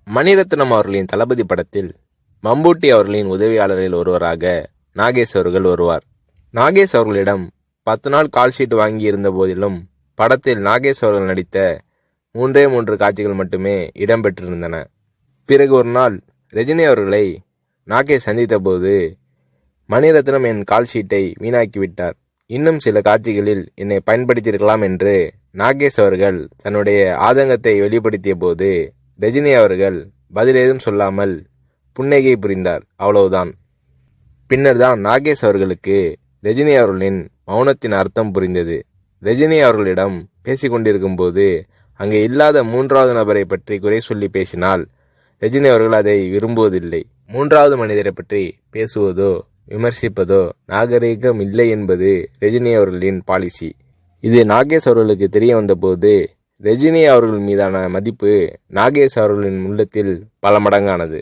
மணிரத்னம் அவர்களின் தளபதி படத்தில் மம்பூட்டி அவர்களின் உதவியாளரில் ஒருவராக நாகேஷ் அவர்கள் வருவார். நாகேஷ் அவர்களிடம் 10 நாள் கால்ஷீட் வாங்கி இருந்த போதிலும் படத்தில் நாகேஷ் அவர்கள் நடித்த 3 காட்சிகள் மட்டுமே இடம்பெற்றிருந்தன. பிறகு ஒரு நாள் ரஜினி அவர்களை நாகேஷ் சந்தித்த போது, மணிரத்னம் என் கால்ஷீட்டை வீணாக்கிவிட்டார், இன்னும் சில காட்சிகளில் என்னை பயன்படுத்தியிருக்கலாம் என்று நாகேஷ் அவர்கள் தன்னுடைய ஆதங்கத்தை வெளிப்படுத்திய போது, ரஜினி அவர்கள் பதில் ஏதும் சொல்லாமல் புன்னகை புரிந்தார். அவ்வளவுதான். பின்னர் தான் நாகேஷ் அவர்களுக்கு ரஜினி அவர்களின் மௌனத்தின் அர்த்தம் புரிந்தது. ரஜினி அவர்களிடம் பேசிக்கொண்டிருக்கும் போது அங்கே இல்லாத 3வது நபரை பற்றி குறை சொல்லி பேசினால் ரஜினி அவர்கள் அதை விரும்புவதில்லை. 3வது மனிதரை பற்றி பேசுவதோ விமர்சிப்பதோ நாகரீகம் இல்லை என்பது ரஜினி அவர்களின் பாலிசி. இது நாகேஷ் அவர்களுக்கு தெரிய வந்தபோது ரஜினி அவர்கள் மீதான மதிப்பு நாகேஷ் அவர்களின் உள்ளத்தில் பல மடங்கானது.